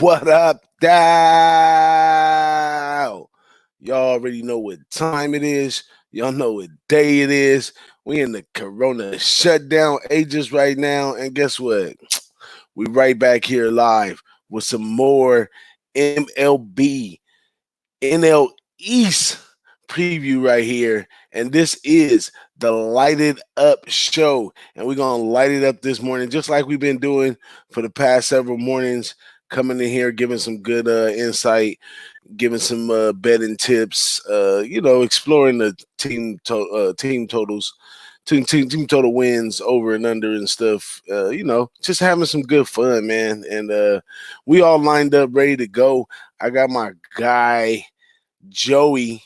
What up, Dow? Y'all already know what time it is. Y'all know what day it is. We in the Corona shutdown ages right now. And guess what? We right back here live with some more MLB, NLEast Preview right here. And this is the Lighted Up Show. And we're going to light it up this morning, just like we've been doing for the past several mornings, coming in here, giving some good insight, giving some betting tips, exploring the team totals, team total wins over and under and stuff, just having some good fun, man. And we all lined up, ready to go. I got my guy, Joey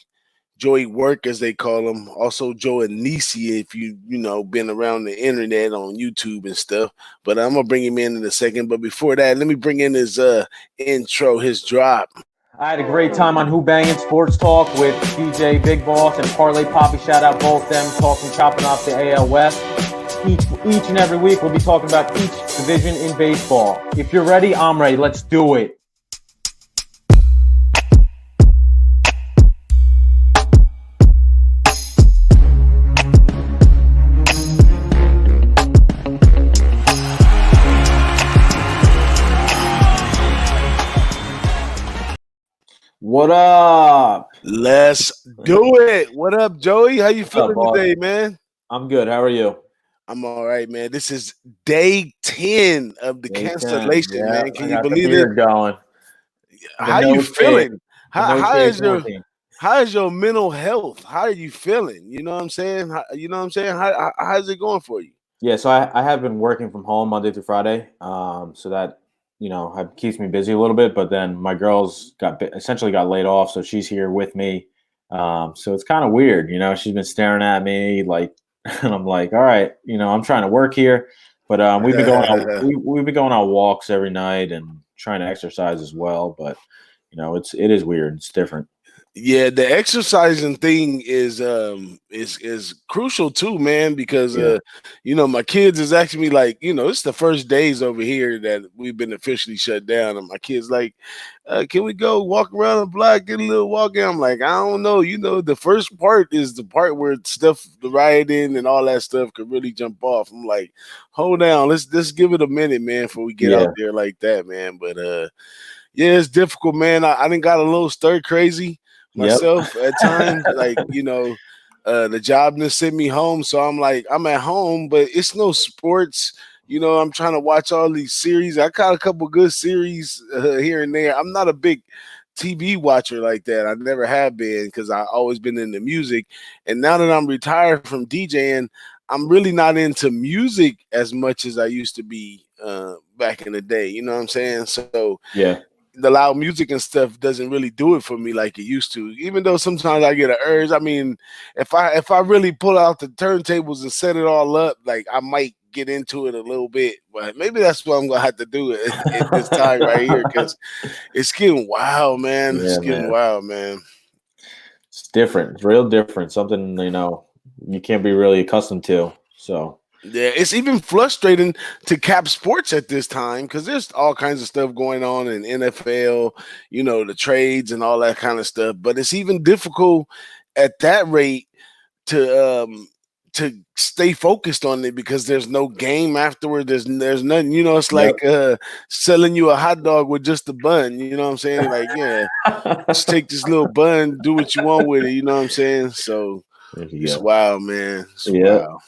Work, as they call him. Also Joe Anisi, if you been around the internet on YouTube and stuff. But I'm gonna bring him in a second. But before that, let me bring in his intro, his drop. I had a great time on Who-Bangin Sports Talk with DJ Bigboss and Parlay Papi. Shout out both them, chopping off the AL West. Each and every week we'll be talking about each division in baseball. If you're ready, I'm ready. Let's do it. What up? Let's do it. What up, Joey? How you feeling today, man? I'm good. How are you? I'm all right, man. This is day 10 of the cancellation, man. Can you believe it? Going. How you feeling? How is your mental health? How are you feeling? You know what I'm saying? How's it going for you? Yeah, so I have been working from home Monday through Friday. So that keeps me busy a little bit, but then my girl's essentially got laid off, so she's here with me. So it's kind of weird, she's been staring at me like, and I'm like, all right, I'm trying to work here, but we've been going on walks every night and trying to exercise as well. But it is weird. It's different. Yeah, the exercising thing is crucial too, man, because my kids is asking me like, it's the first days over here that we've been officially shut down, and my kids like, can we go walk around the block, get a little walk in? I'm like, I don't know, the first part is the part where stuff, the rioting and all that stuff could really jump off. I'm like, hold down, let's give it a minute, man, before we get out there like that, man. But yeah, it's difficult, man. I done got a little stir crazy myself at times, like the job done sent me home, so I'm like, I'm at home, but it's no sports. I'm trying to watch all these series. I caught a couple good series here and there. I'm not a big TV watcher like that. I never have been, because I always been into music, and now that I'm retired from DJing, I'm really not into music as much as I used to be back in the day. You know what I'm saying? So yeah. The loud music and stuff doesn't really do it for me like it used to, even though sometimes I get an urge. I mean, if I really pull out the turntables and set it all up, like I might get into it a little bit, but maybe that's what I'm gonna have to do at this time right here, because it's getting wild, man. It's getting wild, man. It's different. It's real different. Something, you can't be really accustomed to. So yeah, it's even frustrating to cap sports at this time, because there's all kinds of stuff going on in NFL, the trades and all that kind of stuff. But it's even difficult at that rate to stay focused on it, because there's no game afterward. There's nothing. It's like selling you a hot dog with just a bun. You know what I'm saying? Like, yeah, just take this little bun, do what you want with it. You know what I'm saying? So it's wild, man. It's wild.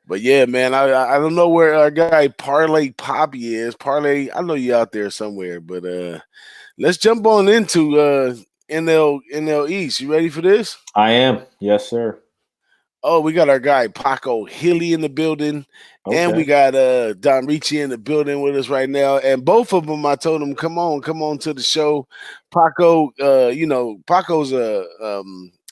But yeah, man, I don't know where our guy Parlay Papi is. Parlay, I know you out there somewhere, but let's jump on into NL East. You ready for this? I am. Yes, sir. Oh, we got our guy Paco Hilly in the building, and we got Don Ricci in the building with us right now. And both of them, I told them, come on to the show. Paco, Paco's a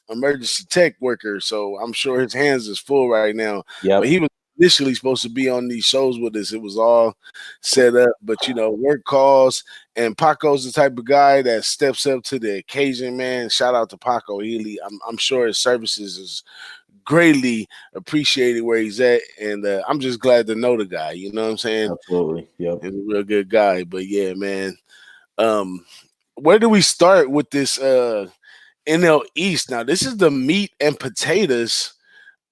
emergency tech worker, so I'm sure his hands is full right now. Yeah, but he was initially supposed to be on these shows with us. It was all set up, but work calls, and Paco's the type of guy that steps up to the occasion, man. Shout out to Paco Healy. I'm sure his services is greatly appreciated where he's at, and I'm just glad to know the guy. You know what I'm saying? Absolutely. Yep. He's a real good guy. But yeah, man. Um, where do we start with this NL East? Now, this is the meat and potatoes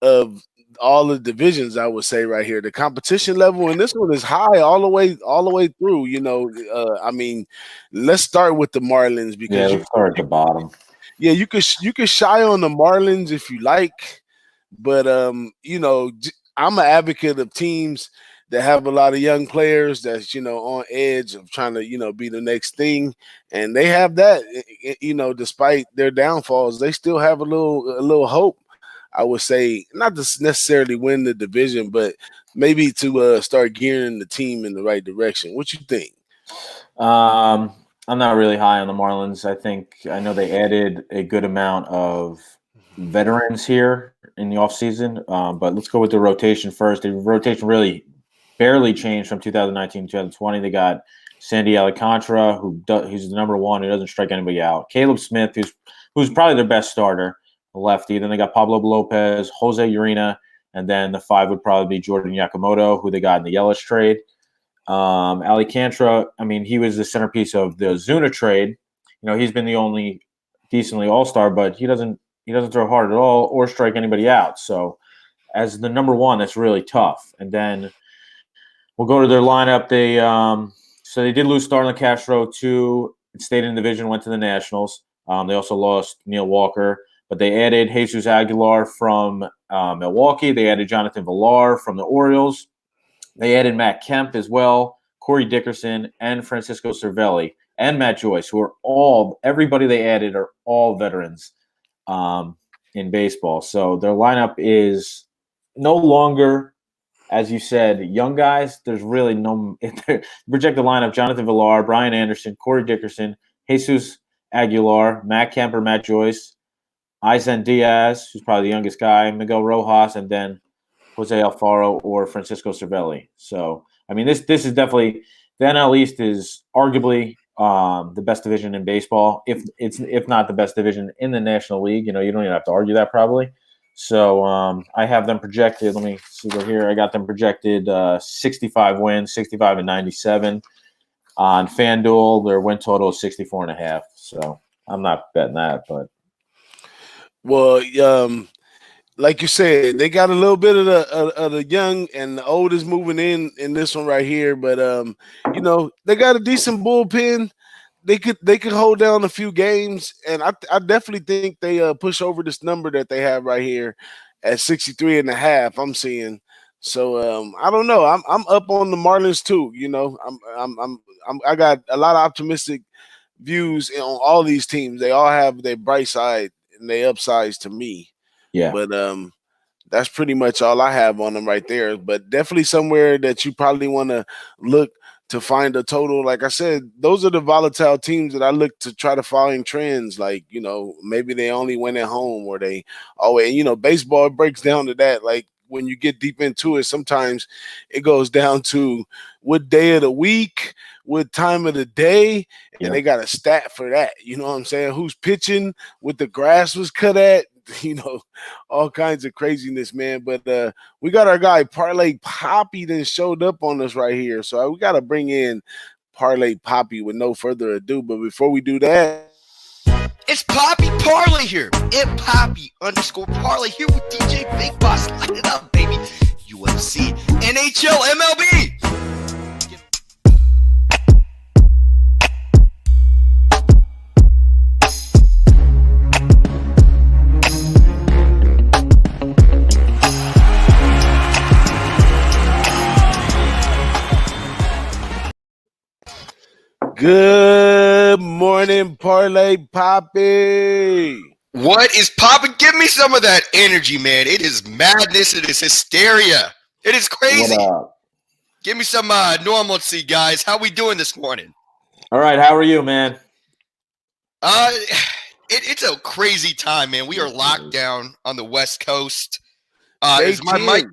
of all the divisions, I would say right here. The competition level, and this one is high all the way through. I mean, let's start with the Marlins Yeah, because let's start at the bottom. yeah, you could shy on the Marlins if you like, but I'm an advocate of teams that have a lot of young players that's on edge of trying to be the next thing, and they have that. Despite their downfalls, they still have a little hope. I would say not to necessarily win the division, but maybe to start gearing the team in the right direction. What you think? I'm not really high on the Marlins. I know they added a good amount of veterans here in the offseason, but let's go with the rotation first. The rotation really barely changed from 2019 to 2020. They got Sandy Alcantara, who's the number one, who doesn't strike anybody out. Caleb Smith, who's probably their best starter, the lefty. Then they got Pablo Lopez, Jose Urena, and then the five would probably be Jordan Yakamoto, who they got in the Yelich trade. Alcantara, I mean, he was the centerpiece of the Zuna trade. He's been the only decently all-star, but he doesn't throw hard at all or strike anybody out. So as the number one, that's really tough. And then we'll go to their lineup. They did lose Starlin Castro to stayed in the division, went to the Nationals. They also lost Neil Walker, but they added Jesus Aguilar from Milwaukee. They added Jonathan Villar from the Orioles. They added Matt Kemp as well, Corey Dickerson, and Francisco Cervelli, and Matt Joyce, who are everybody they added are all veterans in baseball. So their lineup is no longer, as you said, young guys. There's really no projected lineup: Jonathan Villar, Brian Anderson, Corey Dickerson, Jesus Aguilar, Matt Kemp or Matt Joyce, Isan Diaz, who's probably the youngest guy, Miguel Rojas, and then Jose Alfaro or Francisco Cervelli. So, I mean, this is definitely the NL East is arguably the best division in baseball, if not the best division in the National League. You don't even have to argue that probably. So I have them projected. Let me see right here. I got them projected 65 wins, 65 and 97 on FanDuel. Their win total is 64.5. So I'm not betting that, but well, like you said, they got a little bit of the young and the old is moving in this one right here, but they got a decent bullpen. They could hold down a few games, and I definitely think they push over this number that they have right here at 63.5. I'm seeing. So I don't know. I'm up on the Marlins too. I got a lot of optimistic views on all these teams. They all have their bright side and their upsides to me. yeah. But that's pretty much all I have on them right there. But definitely somewhere that you probably want to look to find a total. Like I said, those are the volatile teams that I look to try to find trends. Like, maybe they only win at home or they always, baseball breaks down to that. Like when you get deep into it, sometimes it goes down to what day of the week, what time of the day, and they got a stat for that. You know what I'm saying? Who's pitching, what the grass was cut at, all kinds of craziness, man. But we got our guy Parlay Papi that showed up on us right here. So we got to bring in Parlay Papi with no further ado. But before we do that, it's Papi Parlay here. @Papi_Parlay here with DJ Bigboss. Light it up, baby. UFC, NHL, MLB. good morning, Parlay Papi. What is poppin'? Give me some of that energy, man. It is madness. It is hysteria. It is crazy. Give me some normalcy, guys. How we doing this morning? All right. How are you, man? It's a crazy time, man. We are locked down on the West Coast. Day Is my 10. mic?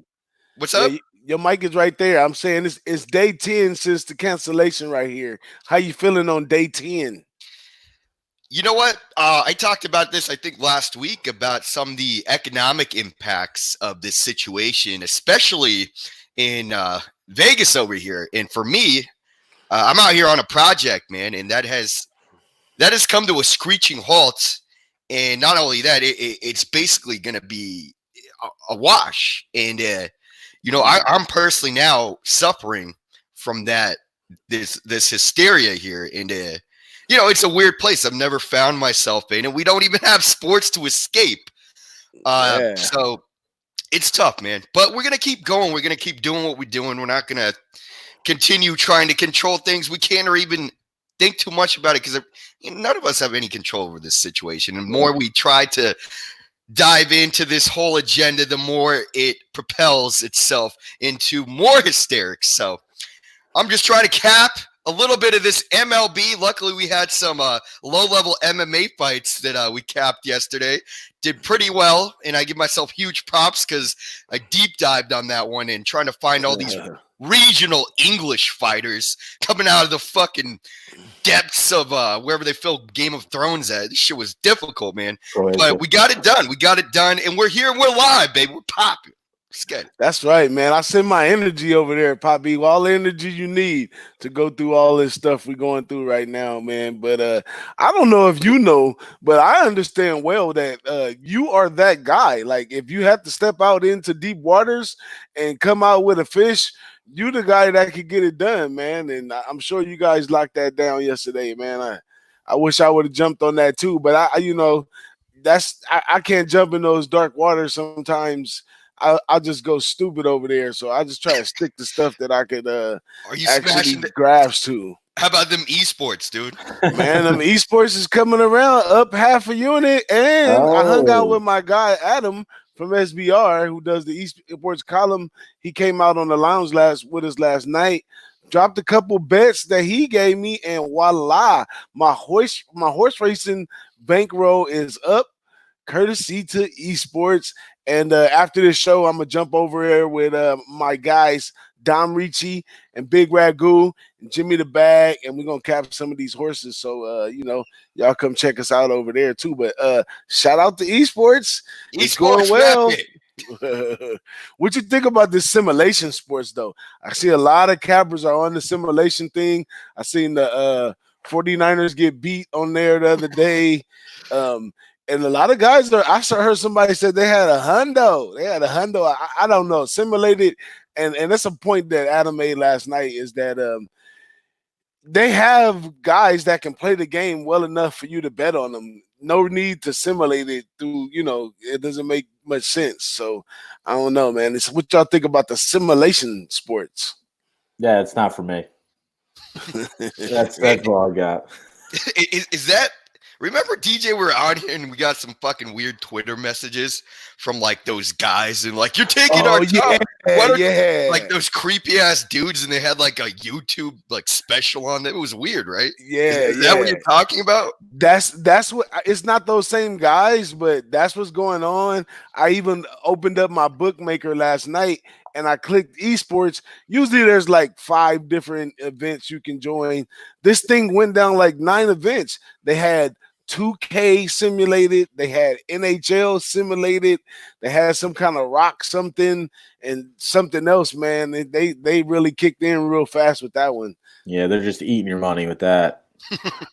What's up? Your mic is right there. I'm saying it's day 10 since the cancellation right here. How you feeling on day 10? You know what? I talked about this, I think, last week about some of the economic impacts of this situation, especially in Vegas over here. And for me, I'm out here on a project, man, and that has come to a screeching halt. And not only that, it's basically going to be a wash. And I'm personally now suffering from this hysteria here, and it's a weird place. I've never found myself in, and we don't even have sports to escape. So it's tough, man. But we're gonna keep going. We're gonna keep doing what we're doing. We're not gonna continue trying to control things we can't, or even think too much about it, because none of us have any control over this situation. And the more we try to dive into this whole agenda, the more it propels itself into more hysterics. So I'm just trying to cap a little bit of this MLB. Luckily, we had some low-level MMA fights that we capped yesterday. Did pretty well, and I give myself huge props because I deep dived on that one and trying to find all these regional English fighters coming out of the fucking depths of wherever they filmed Game of Thrones at. This shit was difficult, man. But we got it done. We got it done, and we're here and we're live, baby. We're popping. That's right, man. I send my energy over there, Papi. All the energy you need to go through all this stuff we're going through right now, man. But I don't know if you know, but I understand well that you are that guy. Like, if you have to step out into deep waters and come out with a fish, you the guy that could get it done, man. And I'm sure you guys locked that down yesterday, man. I wish I would have jumped on that too, but I can't jump in those dark waters sometimes. I'll just go stupid over there. So I just try to stick to stuff that I could actually grasp to. How about them esports, dude? Man, them esports is coming around, up half a unit. And I hung out with my guy, Adam, from SBR, who does the esports column. He came out on the lounge with us last night, dropped a couple bets that he gave me, and voila, my horse racing bankroll is up, courtesy to esports. And after this show, I'm going to jump over there with my guys, Dom Ricci and Big Ragu and Jimmy the Bag, and we're going to cap some of these horses. So, y'all come check us out over there too. But shout out to esports. It's going well. What you think about this simulation sports, though? I see a lot of cappers are on the simulation thing. I seen the 49ers get beat on there the other day. And a lot of guys I heard somebody said they had a hundo. I don't know, simulated. And that's a point that Adam made last night, is that they have guys that can play the game well enough for you to bet on them. No need to simulate it through, it doesn't make much sense. So I don't know, man. It's what y'all think about the simulation sports. Yeah, it's not for me. That's all I got. Is that? Remember, DJ, we were on here and we got some fucking weird Twitter messages from like those guys, and like, you're taking our job. Like those creepy ass dudes, and they had like a YouTube like special on it. It was weird, right? Yeah. Is that what you're talking about? That's what, it's not those same guys, but that's what's going on. I even opened up my bookmaker last night and I clicked esports. Usually there's like 5 different events you can join. This thing went down like 9 events. They had 2K simulated, they had NHL simulated, they had some kind of rock something and something else, man. They really kicked in real fast with that one. Yeah, they're just eating your money with that.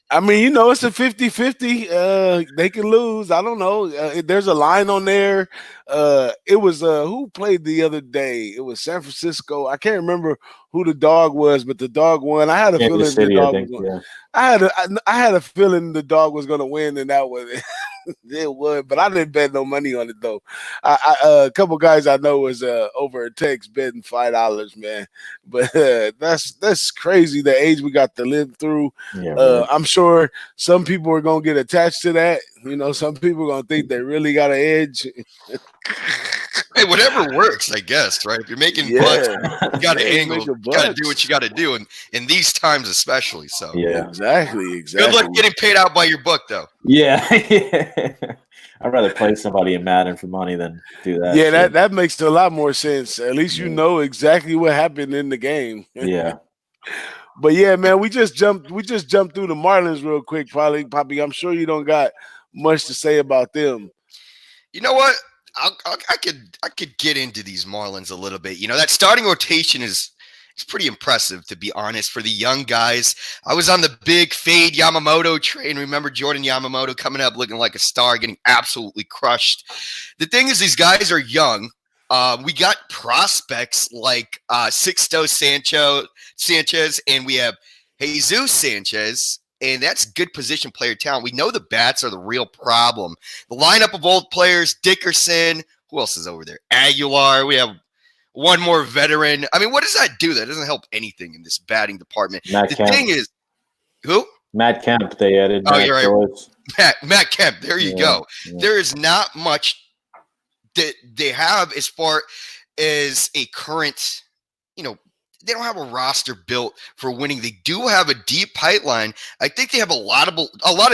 I mean, it's a 50-50. They can lose. I don't know. There's a line on there. It was who played the other day? It was San Francisco. I can't remember who the dog was, but the dog won. I had a feeling the dog was going. I had a feeling the dog was going to win, and that was it would. But I didn't bet no money on it though. A couple guys I know was over a text betting $5, man. But that's crazy. The age we got to live through. Yeah, I'm sure some people are gonna get attached to that. Some people are gonna think they really got an edge. Hey, whatever works, I guess, right? If you're making bucks, you got to angle. You got to do what you got to do, and in these times especially. So yeah, exactly. Good luck getting paid out by your book, though. Yeah. I'd rather play somebody in Madden for money than do that. Yeah, that makes a lot more sense. At least you know exactly what happened in the game. Yeah. But yeah, man, we just jumped through the Marlins real quick, probably, Poppy. I'm sure you don't got much to say about them. You know what? I could get into these Marlins a little bit. You know, that starting rotation is pretty impressive, to be honest, for the young guys. I was on the big fade Yamamoto train. Remember Jordan Yamamoto coming up looking like a star, getting absolutely crushed. The thing is, these guys are young. We got prospects like Sixto Sanchez, and we have Jesus Sanchez, and that's good position player talent. We know the bats are the real problem. The lineup of old players, Dickerson, who else is over there? Aguilar. We have one more veteran. I mean, what does that do? That doesn't help anything in this batting department. The thing is, who? Matt Kemp, they added. Oh, you're right. Matt Kemp. There you go. Yeah. There is not much that they have as far as a current, you know, they don't have a roster built for winning. They do have a deep pipeline. I think they have a lot of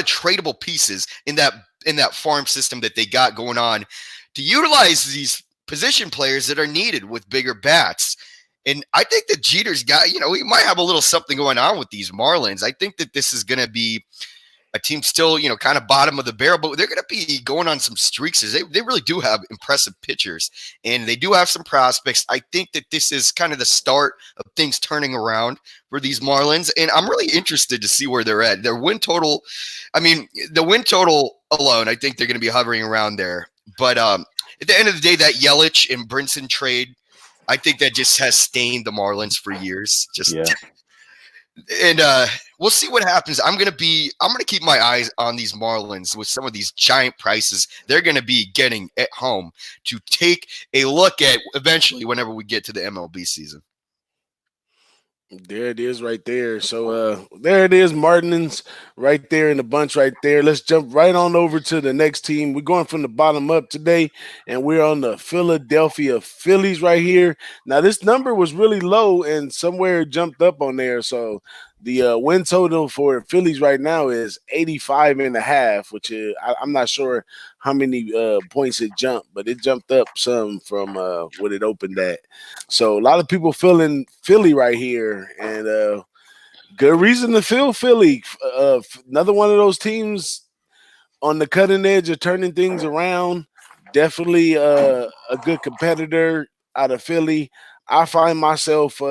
tradable pieces in that farm system that they got going on to utilize these position players that are needed with bigger bats. And I think that Jeter's got, you know, he might have a little something going on with these Marlins. I think that this is going to be a team still, you know, kind of bottom of the barrel, but they're going to be going on some streaks. They really do have impressive pitchers, and they do have some prospects. I think that this is kind of the start of things turning around for these Marlins, and I'm really interested to see where they're at. Their win total, I mean, the win total alone, I think they're going to be hovering around there. But at the end of the day, that Yelich and Brinson trade, I think that just has stained the Marlins for years. And we'll see what happens. I'm gonna keep my eyes on these Marlins with some of these giant prices they're gonna be getting at home to take a look at eventually whenever we get to the MLB season. There it is right there. So there it is, Martins, right there in the bunch right there. Let's jump right on over to the next team. We're going from the bottom up today, and we're on the Philadelphia Phillies right here. Now, this number was really low and somewhere jumped up on there. So the win total for Phillies right now is 85.5, which is, I'm not sure how many points it jumped, but it jumped up some from what it opened at. So a lot of people feeling Philly right here, and good reason to feel Philly. Another one of those teams on the cutting edge of turning things around. Definitely a good competitor out of Philly. I find myself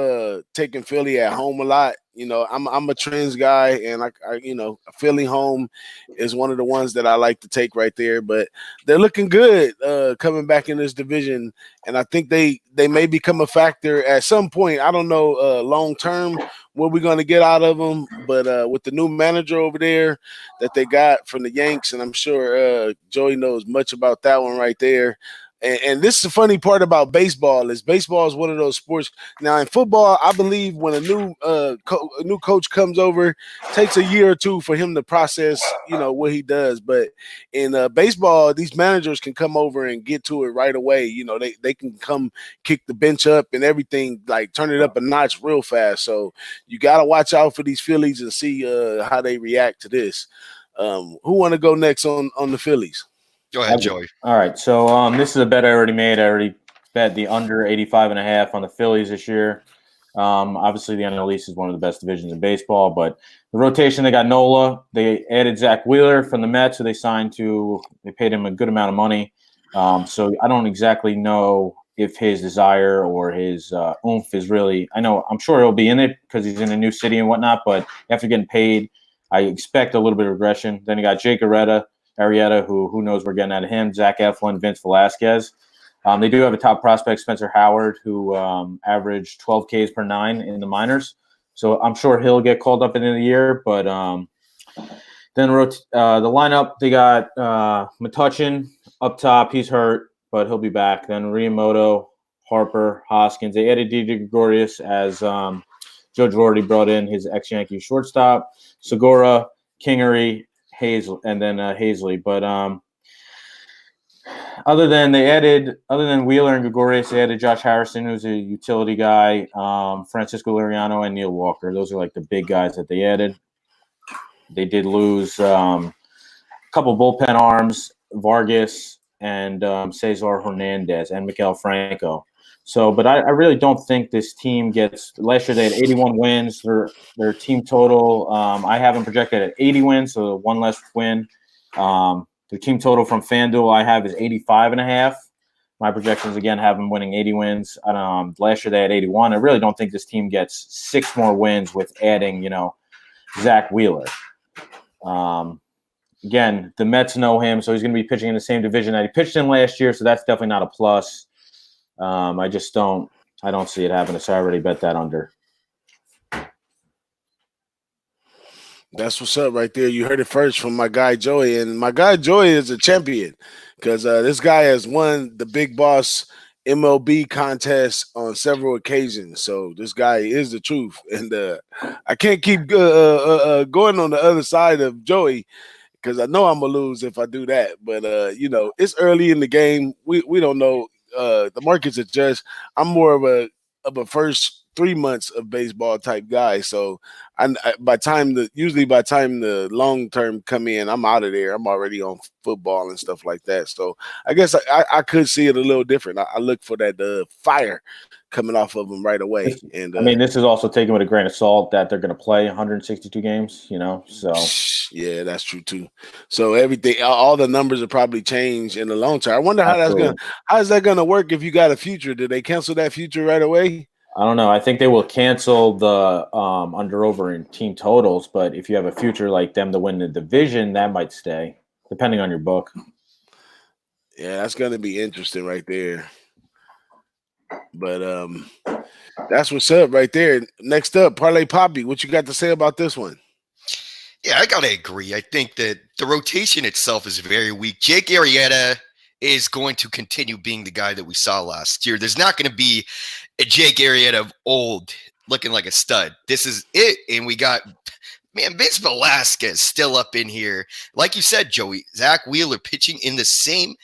taking Philly at home a lot. You know, I'm a Trends guy, and I you know, Philly home is one of the ones that I like to take right there. But they're looking good coming back in this division, and I think they may become a factor at some point. I don't know long term what we're going to get out of them, but with the new manager over there that they got from the Yanks, and I'm sure Joey knows much about that one right there. And this is the funny part about baseball is one of those sports. Now in football, I believe when a new coach comes over, it takes a year or two for him to process, you know, what he does. But in baseball, these managers can come over and get to it right away. You know, they can come kick the bench up and everything, like turn it up a notch real fast. So you got to watch out for these Phillies and see how they react to this. Who want to go next on the Phillies? Go ahead, Joey. All right. So this is a bet I already made. I already bet the under 85.5 on the Phillies this year. Obviously, the NLEast is one of the best divisions in baseball, but the rotation, they got Nola. They added Zach Wheeler from the Mets, who they paid him a good amount of money. So I don't exactly know if his desire or his oomph is really – I'm sure he'll be in it because he's in a new city and whatnot, but after getting paid, I expect a little bit of regression. Then you got Jake Arrieta, who knows we're getting out of him, Zach Eflin, Vince Velasquez. They do have a top prospect, Spencer Howard, who averaged 12 Ks per 9 in the minors. So I'm sure he'll get called up in the year. But then the lineup, they got Metuchen up top. He's hurt, but he'll be back. Then Riamoto, Harper, Hoskins. They added DJ Gregorius as Joe Girardi brought in his ex-Yankee shortstop. Segura, Kingery, Hazley. But other than Wheeler and Gregorius, they added Josh Harrison, who's a utility guy, Francisco Liriano, and Neil Walker. Those are like the big guys that they added. They did lose a couple bullpen arms, Vargas and Cesar Hernandez and Miguel Franco. So, but I really don't think this team gets. Last year they had 81 wins. Their team total, I have them projected at 80 wins, so one less win. Their team total from FanDuel I have is 85.5. My projections again have them winning 80 wins. Last year they had 81. I really don't think this team gets 6 more wins with adding, Zach Wheeler. Again, the Mets know him, so he's going to be pitching in the same division that he pitched in last year. So that's definitely not a plus. I don't see it happening. So I already bet that under. That's what's up right there. You heard it first from my guy Joey, and my guy Joey is a champion because this guy has won the Big Boss MLB contest on several occasions. So this guy is the truth, and I can't keep going on the other side of Joey because I know I'm gonna lose if I do that. But it's early in the game. We don't know. The markets adjust. I'm more of a first 3 months of baseball type guy. So by the time the long term come in, I'm out of there. I'm already on football and stuff like that. So I guess I could see it a little different. I look for that fire coming off of them right away. And this is also taken with a grain of salt that they're going to play 162 games. So yeah, that's true too. So everything, all the numbers will probably change in the long term. I wonder how's that gonna work if you got a future? Did they cancel that future right away? I don't know. I think they will cancel the under-over in team totals, but if you have a future like them to win the division, that might stay, depending on your book. Yeah, that's going to be interesting right there. But that's what's up right there. Next up, Parlay Papi, what you got to say about this one? Yeah, I got to agree. I think that the rotation itself is very weak. Jake Arrieta is going to continue being the guy that we saw last year. There's not going to be a Jake Arrieta of old looking like a stud. This is it. And we got, Vince Velasquez still up in here. Like you said, Joey, Zach Wheeler pitching in the same.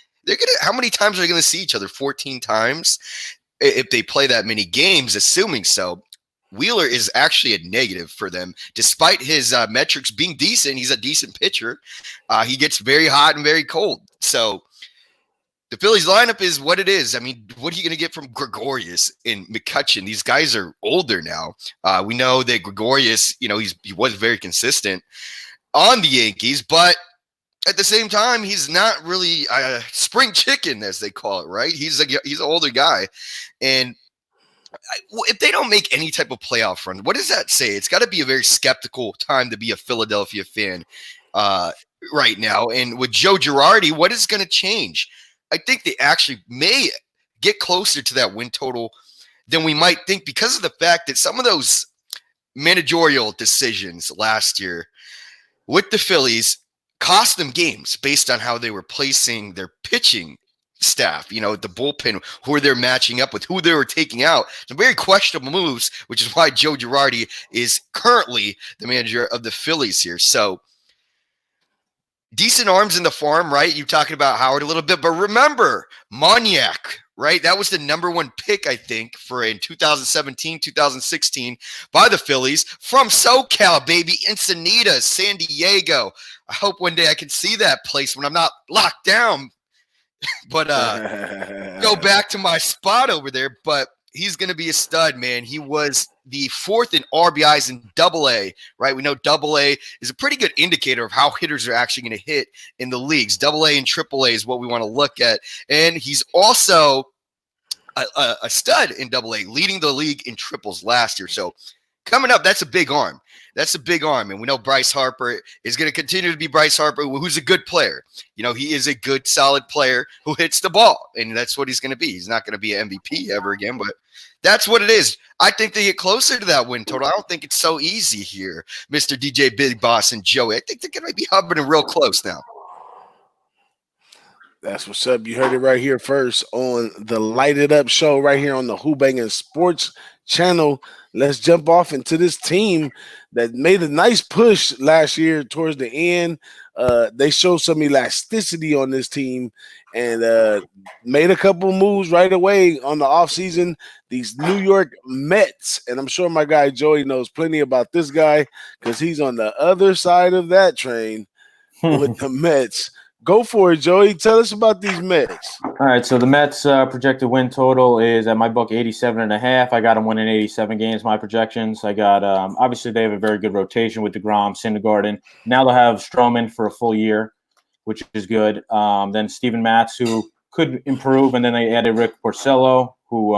How many times are they going to see each other? 14 times if they play that many games, assuming so. Wheeler is actually a negative for them. Despite his metrics being decent, he's a decent pitcher. He gets very hot and very cold. So the Phillies lineup is what it is. What are you going to get from Gregorius and McCutchen? These guys are older now. We know that Gregorius, he was very consistent on the Yankees, but at the same time, he's not really a spring chicken, as they call it, right? He's an older guy. And if they don't make any type of playoff run, what does that say? It's got to be a very skeptical time to be a Philadelphia fan right now. And with Joe Girardi, what is going to change? I think they actually may get closer to that win total than we might think because of the fact that some of those managerial decisions last year with the Phillies cost them games based on how they were placing their pitching staff, the bullpen, who they're matching up with, who they were taking out. Some very questionable moves, which is why Joe Girardi is currently the manager of the Phillies here. So decent arms in the farm, right? You're talking about Howard a little bit, but remember Moniak, right? That was the number 1 pick, I think, for in 2017, 2016 by the Phillies from SoCal, baby, Encinitas, San Diego. I hope one day I can see that place when I'm not locked down. But go back to my spot over there. But he's going to be a stud, man. He was the 4th in RBIs in AA, right? We know AA is a pretty good indicator of how hitters are actually going to hit in the leagues. AA and AAA is what we want to look at. And he's also a stud in AA, leading the league in triples last year. So coming up, that's a big arm. That's a big arm. And we know Bryce Harper is going to continue to be Bryce Harper, who's a good player. He is a good, solid player who hits the ball. And that's what he's going to be. He's not going to be an MVP ever again, but that's what it is. I think they get closer to that win total. I don't think it's so easy here, Mr. DJ Big Boss and Joey. I think they're going to be hovering real close now. That's what's up. You heard it right here first on the Light It Up show right here on the Who-Bangin Sports channel. Let's jump off into this team that made a nice push last year towards the end. They showed some elasticity on this team and made a couple moves right away on the offseason. These New York Mets, and I'm sure my guy Joey knows plenty about this guy because he's on the other side of that train with the Mets. Go for it, Joey. Tell us about these Mets. All right, so the Mets projected win total is at my book 87.5. I got them winning 87 games. My projections. I got obviously they have a very good rotation with DeGrom, Syndergaard. Now they'll have Stroman for a full year, which is good. Then Steven Matz, who could improve, and then they added Rick Porcello, who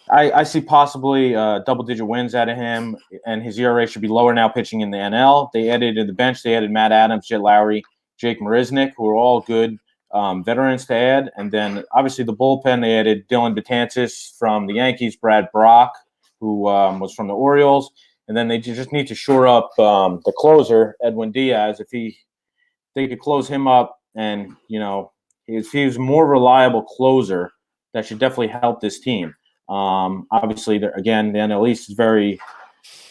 I see possibly double-digit wins out of him, and his ERA should be lower now pitching in the NL. They added in the bench. They added Matt Adams, Jet Lowry, Jake Marisnick, who are all good veterans to add. And then, obviously, the bullpen, they added Dylan Betances from the Yankees, Brad Brock, who was from the Orioles. And then they just need to shore up the closer, Edwin Diaz. If they could close him up and, if he's a more reliable closer, that should definitely help this team. Obviously, again, the NLEast is very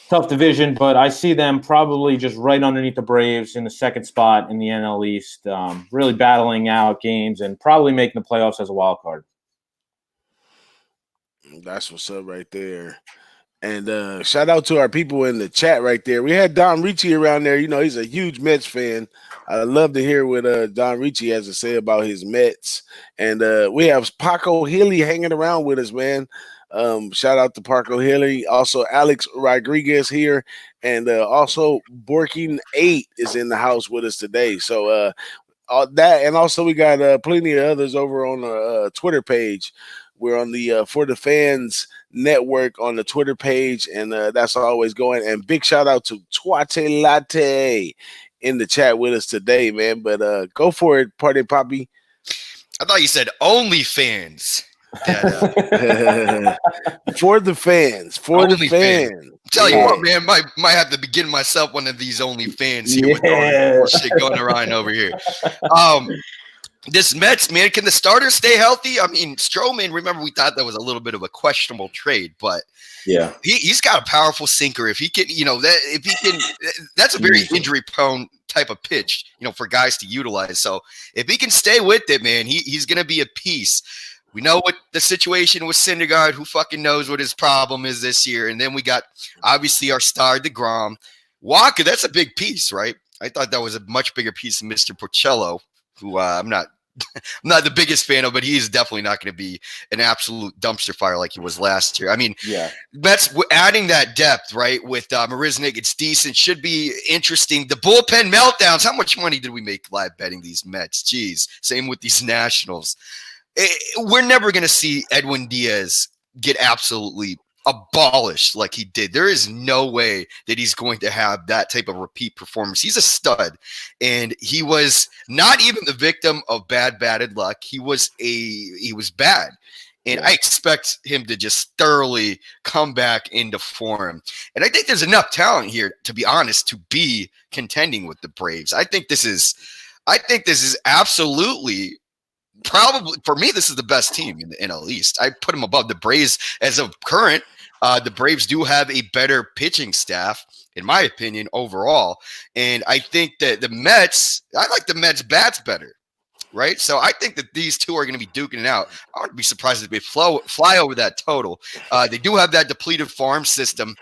tough division, but I see them probably just right underneath the Braves in the second spot in the NLEast, really battling out games and probably making the playoffs as a wild card. That's what's up right there. And shout out to our people in the chat right there. We had Don Ricci around there. He's a huge Mets fan. I love to hear what Don Ricci has to say about his Mets. And we have Paco Hilly hanging around with us, man. Shout out to Paco Hilly. Also, Alex Rodriguez here. And also, Borking 8 is in the house with us today. So that, and also we got plenty of others over on the Twitter page. We're on the For the Fans network on the Twitter page, and that's always going. And big shout out to Tuate Latte in the chat with us today, man. But go for it, Parlay Papi. I thought you said OnlyFans. For the fans. For the fans. I'm telling you what, man, might have to begin myself one of these OnlyFans here with all the shit going around over here. This Mets, man, can the starters stay healthy? I mean, Stroman, remember we thought that was a little bit of a questionable trade, but yeah, he's got a powerful sinker. If he can, that's a very injury-prone type of pitch, for guys to utilize. So if he can stay with it, man, he's going to be a piece. We know what the situation with Syndergaard, who fucking knows what his problem is this year. And then we got, obviously, our star, DeGrom. Walker, that's a big piece, right? I thought that was a much bigger piece than Mr. Porcello, who I'm not the biggest fan of, but he's definitely not going to be an absolute dumpster fire like he was last year. I mean, Mets adding that depth, right, with Marisnick, it's decent, should be interesting. The bullpen meltdowns, how much money did we make live betting these Mets? Jeez, same with these Nationals. We're never going to see Edwin Diaz get absolutely abolished like he did. There is no way that he's going to have that type of repeat performance. He's a stud, and he was not even the victim of bad luck. He was bad, and I expect him to just thoroughly come back into form. And I think there's enough talent here, to be honest, to be contending with the Braves. I think this is absolutely. Probably for me, this is the best team in the NL East. I put them above the Braves as of current. The Braves do have a better pitching staff, in my opinion, overall. And I think that I like the Mets bats better, right? So I think that these two are going to be duking it out. I wouldn't be surprised if they fly over that total. They do have that depleted farm system.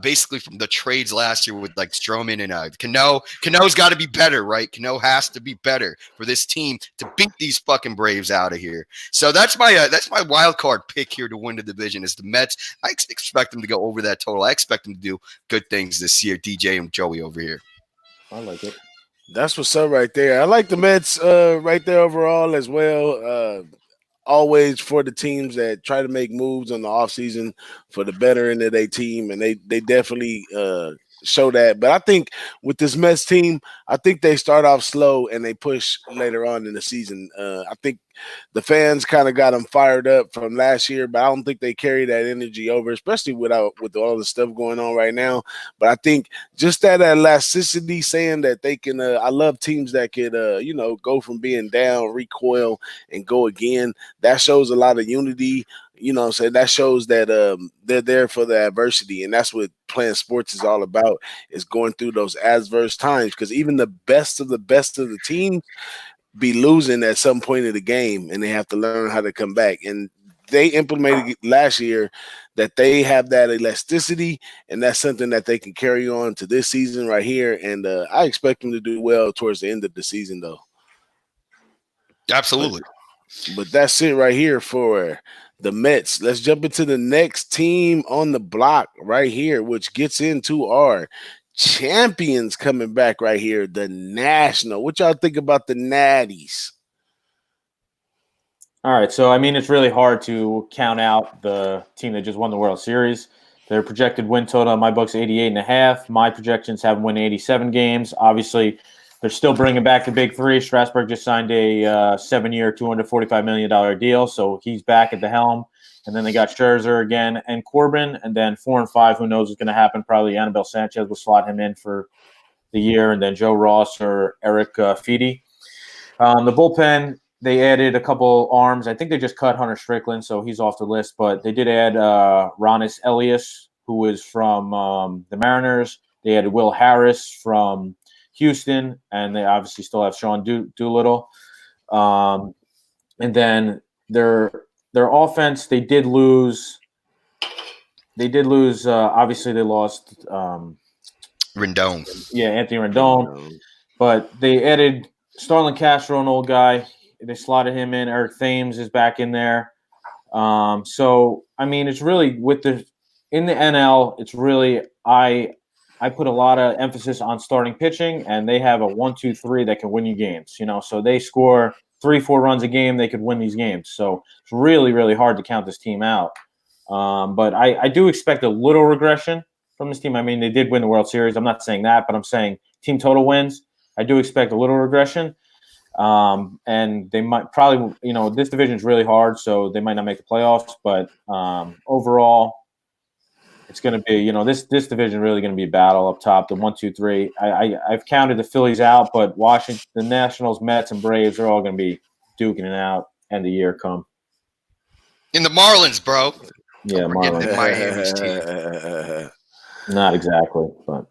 Basically from the trades last year with like Stroman and Cano. Cano's got to be better, right? Cano has to be better for this team to beat these fucking Braves out of here. So that's my wild card pick here to win the division is the Mets. I expect them to go over that total. I expect them to do good things this year. DJ and Joey over here. I like it. That's what's up right there. I like the Mets right there overall as well. Always for the teams that try to make moves on the offseason for the better end of their team, and they definitely show that. But I think with this Mets team, I think they start off slow and they push later on in the season. I think the fans kind of got them fired up from last year, but I don't think they carry that energy over, especially with all the stuff going on right now. But I think just that elasticity, saying that they can. I love teams that could, go from being down, recoil, and go again. That shows a lot of unity. You know what I'm saying? That shows that they're there for the adversity, and that's what playing sports is all about, is going through those adverse times, because even the best of the team be losing at some point of the game, and they have to learn how to come back. And they implemented last year that they have that elasticity, and that's something that they can carry on to this season right here. And I expect them to do well towards the end of the season, though. Absolutely. But that's it right here for the Mets. Let's jump into the next team on the block right here, which gets into our champions coming back right here, the National. What y'all think about the Natties? All right, so I mean, it's really hard to count out the team that just won the World Series. Their projected win total in my book's 88.5. My projections have won 87 games. Obviously, they're still bringing back the big three. Strasburg just signed a 7-year, $245 million deal, so he's back at the helm. And then they got Scherzer again and Corbin, and then 4 and 5. Who knows what's going to happen? Probably Anibal Sanchez will slot him in for the year, and then Joe Ross or Eric Feedy. The bullpen, they added a couple arms. I think they just cut Hunter Strickland, so he's off the list. But they did add Ronis Elias, who is from the Mariners. They added Will Harris from Houston, and they obviously still have Sean Doolittle. And then their offense, they did lose. Obviously, they lost Rendon. Yeah, Anthony Rendon. But they added Starlin Castro, an old guy. They slotted him in. Eric Thames is back in there. So I mean, it's really in the NL. It's really I put a lot of emphasis on starting pitching, and they have a 1-2-3 that can win you games. So they score 3-4 runs a game, they could win these games. So it's really, really hard to count this team out. But I do expect a little regression from this team. I mean, they did win the World Series. I'm not saying that, but I'm saying team total wins. I do expect a little regression. And they might probably, this division is really hard, so they might not make the playoffs. But overall, it's going to be, this division really going to be a battle up top. The 1-2-3. I've counted the Phillies out, but Washington, the Nationals, Mets, and Braves are all going to be duking it out end of year come. In the Marlins, bro. Yeah, Marlins. Miami's team. Not exactly, but.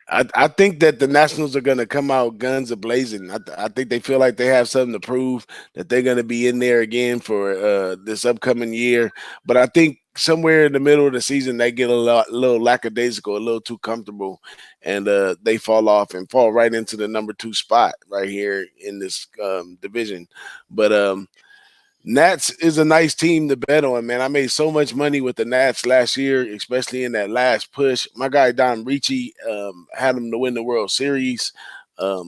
I think that the Nationals are going to come out guns a-blazing. I think they feel like they have something to prove, that they're going to be in there again for this upcoming year. But I think somewhere in the middle of the season, they get a little lackadaisical, a little too comfortable, and they fall off and fall right into the number 2 spot right here in this division. But Nats is a nice team to bet on, man. I made so much money with the Nats last year, especially in that last push. My guy Don Ricci had them to win the World Series. So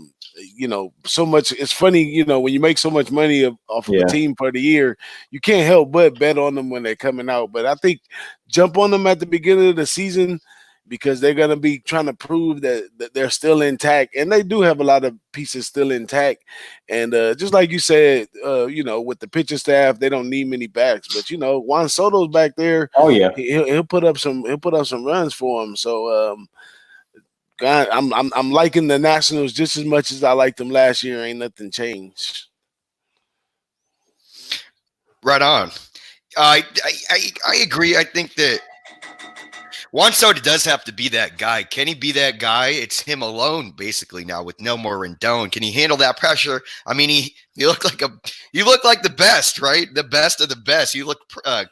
much. It's funny, when you make so much money off of a team for the year, you can't help but bet on them when they're coming out. But I think jump on them at the beginning of the season, because they're going to be trying to prove that they're still intact. And they do have a lot of pieces still intact. And just like you said, with the pitching staff, they don't need many backs. But, Juan Soto's back there. Oh, yeah. He'll put up some runs for him. So, God, I'm liking the Nationals just as much as I liked them last year. Ain't nothing changed. Right on. I agree. I think that Juan Soto does have to be that guy. Can he be that guy? It's him alone basically now with no more Rendon. Can he handle that pressure? I mean, you look like the best, right? The best of the best. You look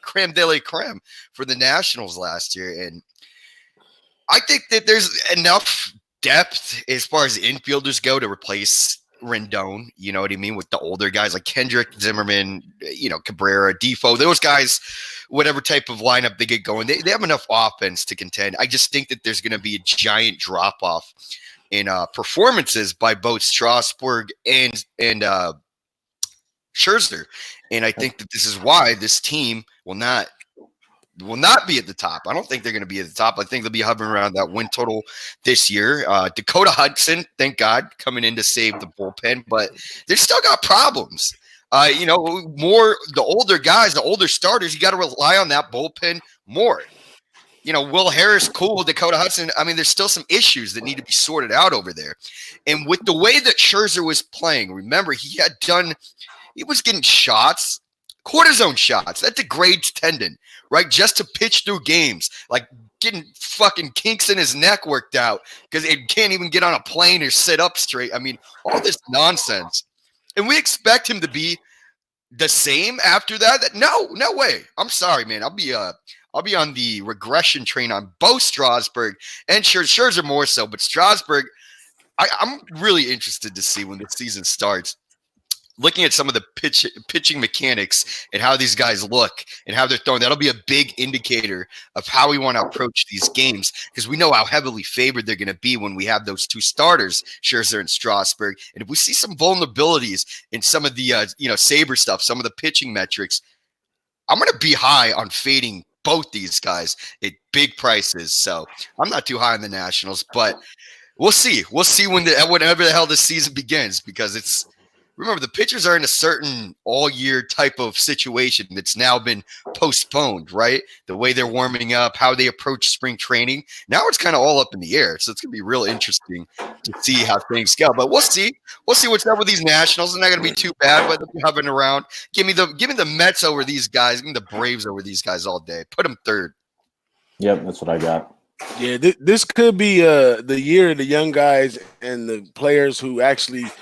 creme de la creme for the Nationals last year, and I think that there's enough depth as far as infielders go to replace Rendon. You know what I mean? With the older guys like Kendrick, Zimmerman, Cabrera, Defoe, those guys. Whatever type of lineup they get going, they have enough offense to contend. I just think that there's going to be a giant drop-off in performances by both Strasburg and Scherzer. And I think that this is why this team will not be at the top. I don't think they're going to be at the top. I think they'll be hovering around that win total this year. Dakota Hudson, thank God, coming in to save the bullpen, but they've still got problems. More the older guys, the older starters, you got to rely on that bullpen more. Will Harris, cool. Dakota Hudson. I mean, there's still some issues that need to be sorted out over there. And with the way that Scherzer was playing, remember, he was getting shots, cortisone shots. That degrades tendon, right? Just to pitch through games, like getting fucking kinks in his neck worked out because it can't even get on a plane or sit up straight. I mean, all this nonsense. And we expect him to be the same after that? No way. I'm sorry, man. I'll be on the regression train on both Strasburg and Scherzer more so. But Strasburg, I'm really interested to see when the season starts looking at some of the pitching mechanics and how these guys look and how they're throwing, that'll be a big indicator of how we want to approach these games, because we know how heavily favored they're going to be when we have those two starters, Scherzer and Strasburg. And if we see some vulnerabilities in some of the Saber stuff, some of the pitching metrics, I'm going to be high on fading both these guys at big prices. So I'm not too high on the Nationals, but we'll see. We'll see whenever the hell this season begins, because remember, the pitchers are in a certain all-year type of situation that's now been postponed, right? The way they're warming up, how they approach spring training. Now it's kind of all up in the air. So it's going to be real interesting to see how things go. But we'll see. We'll see what's up with these Nationals. They're not going to be too bad, but they're hovering around. Give me the Mets over these guys. Give me the Braves over these guys all day. Put them third. Yep, that's what I got. Yeah, this could be the year of the young guys and the players who actually –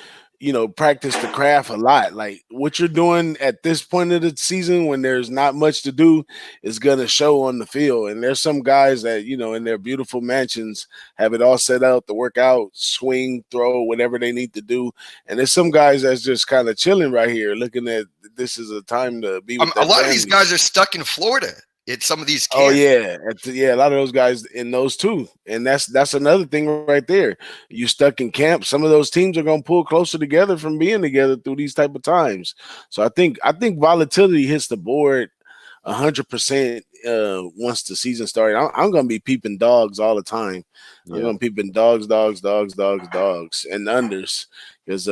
practice the craft a lot. Like what you're doing at this point of the season when there's not much to do is going to show on the field. And there's some guys that, in their beautiful mansions have it all set out to work out, swing, throw, whatever they need to do. And there's some guys that's just kind of chilling right here, looking at this is a time to be with a lot family. of these guys are stuck in Florida. It's some of these camps. Oh yeah, a lot of those guys in those too, and that's another thing right there. You stuck in camp. Some of those teams are going to pull closer together from being together through these type of times. So I think volatility hits the board 100% once the season started. I'm going to be peeping dogs all the time. Yeah. I'm going to be peeping dogs, and unders because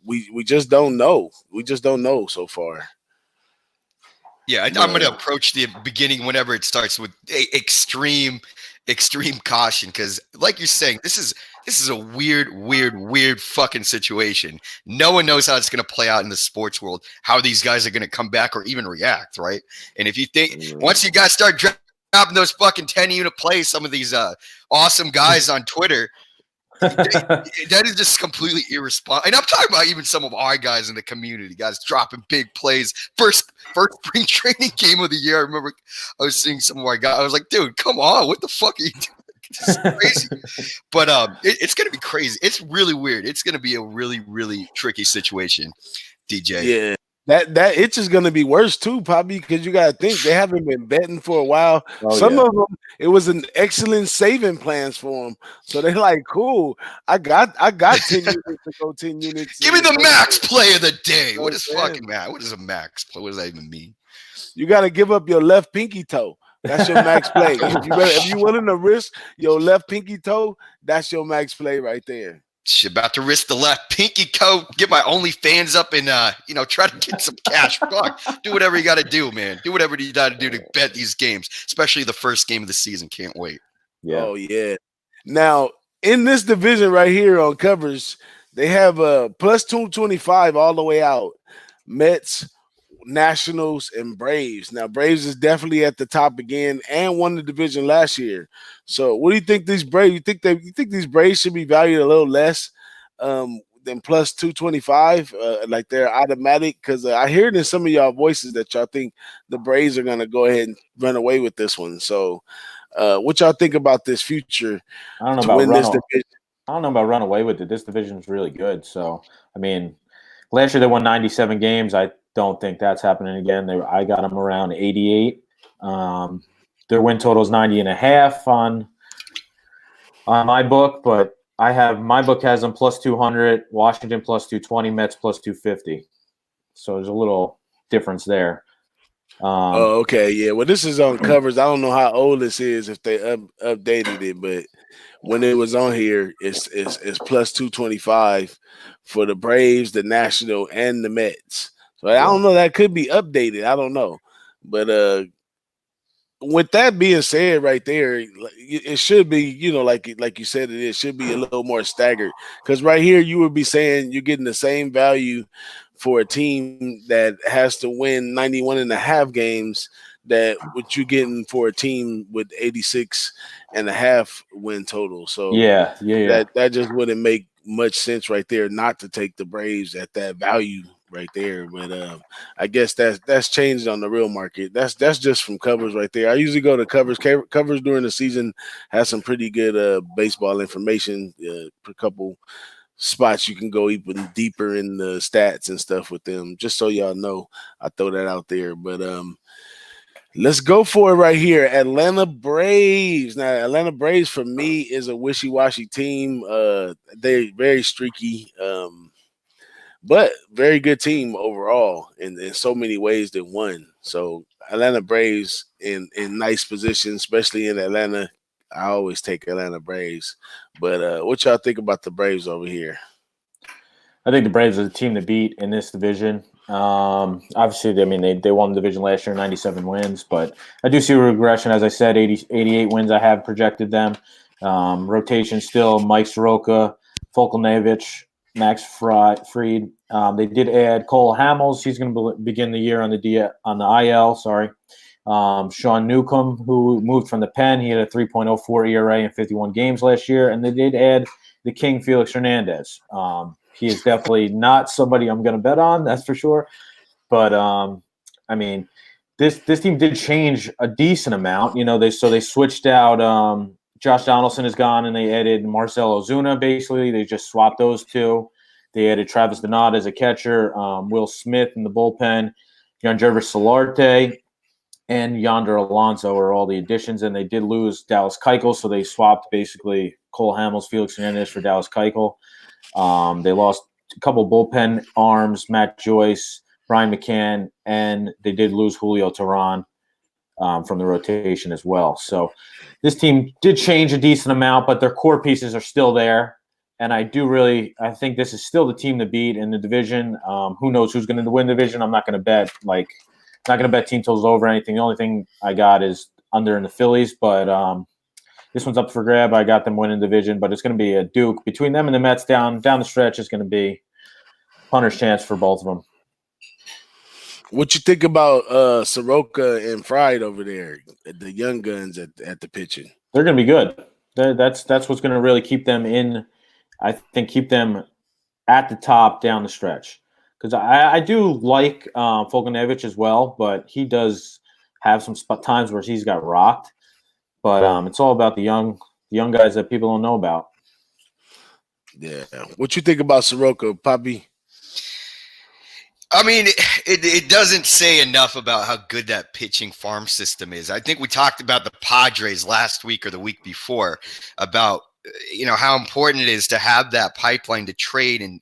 we just don't know. We just don't know so far. Yeah, I'm going to approach the beginning whenever it starts with extreme caution, because, like you're saying, this is a weird fucking situation. No one knows how it's going to play out in the sports world, how these guys are going to come back or even react, right? And if you think once you guys start dropping those fucking 10-unit plays, some of these awesome guys on Twitter. That is just completely irresponsible. And I'm talking about even some of our guys in the community, guys dropping big plays. First spring training game of the year. I remember I was seeing some of our guys. I was like, dude, come on. What the fuck are you doing? This is crazy. But it's going to be crazy. It's really weird. It's going to be a really, really tricky situation, DJ. Yeah. That itch is going to be worse too, Papi, because you got to think they haven't been betting for a while. Some of them, it was an excellent saving plans for them, so they're like, "Cool, I got 10 units to go 10 units." Give me the max play of the day. What is fucking max? What is a max play? What does that even mean? You got to give up your left pinky toe. That's your max play. If you're willing to risk your left pinky toe, that's your max play right there. About to risk the left pinky toe, get my OnlyFans up and try to get some cash. Fuck. Do whatever you got to do, man. Do whatever you got to do to bet these games, especially the first game of the season. Can't wait. Yeah. Oh yeah. Now in this division right here on covers, they have a plus 225 all the way out. Mets, Nationals, and Braves. Now Braves is definitely at the top again and won the division last year. So what do you think these Braves? You think these Braves should be valued a little less than plus 225? Like they're automatic? Because I hear it in some of y'all voices that y'all think the Braves are gonna go ahead and run away with this one. So what y'all think about this future? I don't know about run away with it. This division is really good. So I mean, last year they won 97 games. I don't think that's happening again. I got them around 88. Their win total is 90.5 on my book, but my book has them plus 200, Washington plus 220, Mets plus 250. So there's a little difference there. Okay, yeah. Well, this is on covers. I don't know how old this is if they updated it, but when it was on here, it's plus 225 for the Braves, the National, and the Mets. So I don't know. That could be updated. I don't know. But with that being said right there, it should be, like you said, it should be a little more staggered. Because right here, you would be saying you're getting the same value for a team that has to win 91.5 games that what you're getting for a team with 86.5 win total. So yeah. That just wouldn't make much sense right there not to take the Braves at that value right there. But I guess that's changed on the real market. That's just from covers right there. I usually go to covers during the season, has some pretty good baseball information, a couple spots you can go even deeper in the stats and stuff with them. Just so y'all know, I throw that out there. But let's go for it right here. Atlanta Braves. Now, Atlanta Braves for me is a wishy-washy team. They're very streaky, but very good team overall in so many ways than one. So Atlanta Braves in nice position, especially in Atlanta. I always take Atlanta Braves. But what y'all think about the Braves over here? I think the Braves are the team to beat in this division. Obviously, I mean, they won the division last year, 97 wins, but I do see a regression. As I said, 88 wins I have projected them. Rotation still Mike Soroka, Folkelnevich, Max Fried. They did add Cole Hamels. He's going to begin the year on the IL. Sorry. Sean Newcomb, who moved from the pen, he had a 3.04 ERA in 51 games last year, and they did add the King Felix Hernandez. He is definitely not somebody I'm going to bet on, that's for sure. But I mean, this team did change a decent amount. You know, they switched out. Josh Donaldson is gone, and they added Marcell Ozuna. Basically, they just swapped those two. They added Travis Denard as a catcher, Will Smith in the bullpen, Yangervis Solarte, and Yonder Alonso are all the additions. And they did lose Dallas Keuchel, so they swapped basically Cole Hamels, Felix Hernandez for Dallas Keuchel. They lost a couple bullpen arms, Matt Joyce, Brian McCann, and they did lose Julio Teheran from the rotation as well. So this team did change a decent amount, but their core pieces are still there. And I think this is still the team to beat in the division. Who knows who's going to win the division? I'm not going to bet team totals over anything. The only thing I got is under in the Phillies, but this one's up for grab. I got them winning division, but it's going to be a duke between them and the Mets down the stretch. Is going to be punter's chance for both of them. What you think about Soroka and Fried over there, the young guns at the pitching? They're going to be good. That's what's going to really keep them in. I think keep them at the top down the stretch, because I do like Folkelnevich as well, but he does have some times where he's got rocked. But it's all about the young guys that people don't know about. Yeah. What you think about Soroka, Papi? I mean, it doesn't say enough about how good that pitching farm system is. I think we talked about the Padres last week or the week before about, you know, how important it is to have that pipeline to trade. And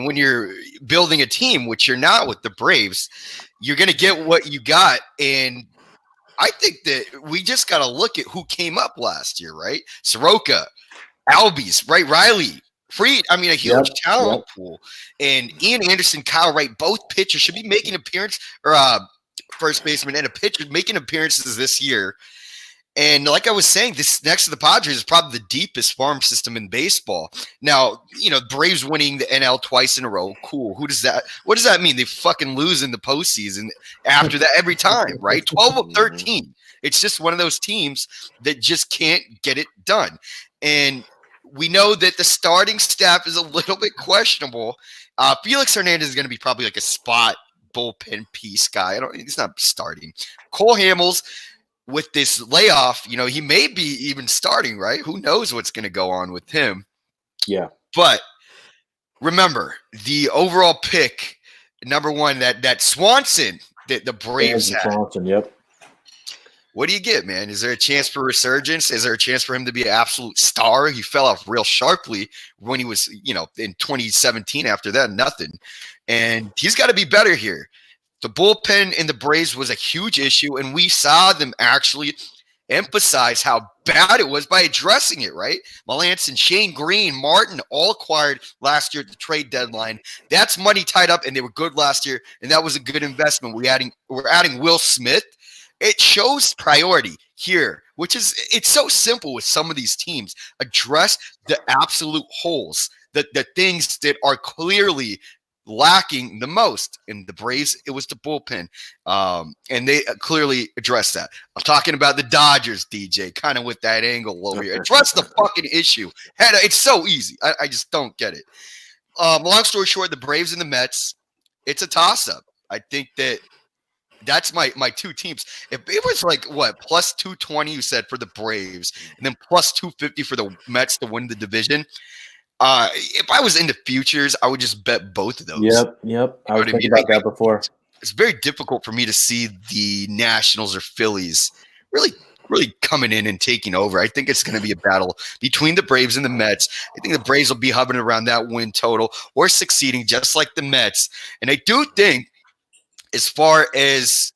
when you're building a team, which you're not with the Braves, you're going to get what you got. And I think that we just got to look at who came up last year, right? Soroka, Albies, right? Riley, Fried. I mean, a huge talent pool. And Ian Anderson, Kyle Wright, both pitchers should be making appearance, or first baseman and a pitcher making appearances this year. And like I was saying, this next to the Padres is probably the deepest farm system in baseball. Now, you know, Braves winning the NL twice in a row. Cool. What does that mean? They fucking lose in the postseason after that every time, right? 12 of 13. It's just one of those teams that just can't get it done. And we know that the starting staff is a little bit questionable. Felix Hernandez is going to be probably like a spot bullpen piece guy. He's not starting. Cole Hamels, with this layoff, you know, he may be even starting, right? Who knows what's going to go on with him? Yeah. But remember, the overall pick, number one, that Swanson that the Braves had. Swanson, yep. What do you get, man? Is there a chance for resurgence? Is there a chance for him to be an absolute star? He fell off real sharply when he was, you know, in 2017. After that, nothing. And he's got to be better here. The bullpen in the Braves was a huge issue, and we saw them actually emphasize how bad it was by addressing it, right? Melanson, Shane Green, Martin, all acquired last year at the trade deadline. That's money tied up, and they were good last year, and that was a good investment. We're adding Will Smith. It shows priority here, which is, it's so simple with some of these teams. Address the absolute holes, the things that are clearly lacking the most. In the Braves, it was the bullpen, and they clearly addressed that. I'm talking about the Dodgers, DJ, kind of with that angle over here. Address the fucking issue. It's so easy. I just don't get it. Long story short, the Braves and the Mets, it's a toss-up. I think that's my two teams. If it was like what, plus 220, you said, for the Braves, and then plus 250 for the Mets to win the division, If I was into futures, I would just bet both of those. Yep. I was thinking about that before. It's very difficult for me to see the Nationals or Phillies really coming in and taking over. I think it's going to be a battle between the Braves and the Mets. I think the Braves will be hovering around that win total or succeeding just like the Mets. And I do think as far as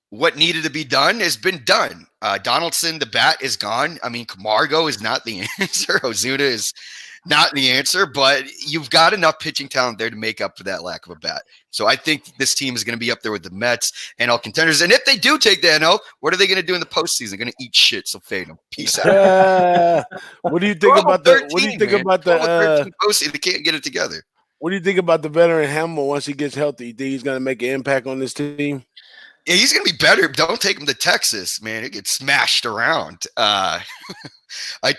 what needed to be done has been done. Donaldson, the bat, is gone. I mean, Camargo is not the answer. Ozuna is not the answer, but you've got enough pitching talent there to make up for that lack of a bat. So I think this team is going to be up there with the Mets and all contenders. And if they do take the NL, what are they going to do in the postseason? They're going to eat shit. So fade them. Peace out. What do you think about the? What do you think about the? Postseason, they can't get it together. What do you think about the veteran Hamill once he gets healthy? You think he's going to make an impact on this team? Yeah, he's going to be better. Don't take him to Texas, man. It gets smashed around. I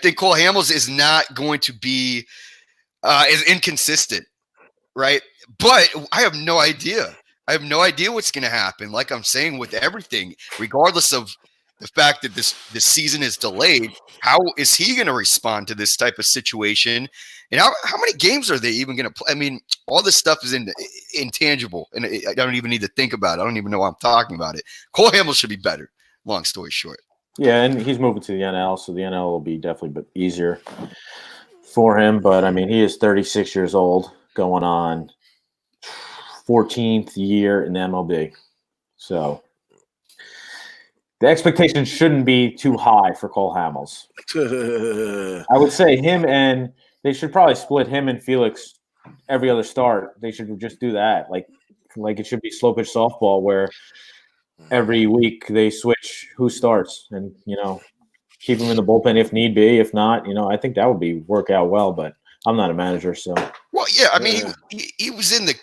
think Cole Hamels is not going to be as inconsistent, right? But I have no idea. I have no idea what's going to happen. Like I'm saying, with everything, regardless of the fact that this season is delayed, how is he going to respond to this type of situation? And how many games are they even going to play? I mean, all this stuff is intangible, and I don't even need to think about it. I don't even know why I'm talking about it. Cole Hamels should be better, long story short. Yeah, and he's moving to the NL, so the NL will be definitely a bit easier for him. But, I mean, he is 36 years old, going on 14th year in the MLB. So the expectations shouldn't be too high for Cole Hamels. I would say they should probably split him and Felix every other start. They should just do that. Like it should be slow pitch softball where every week they switch who starts and, keep him in the bullpen if need be. If not, I think that would work out well, but I'm not a manager, so. Well, yeah, I mean, he was in the,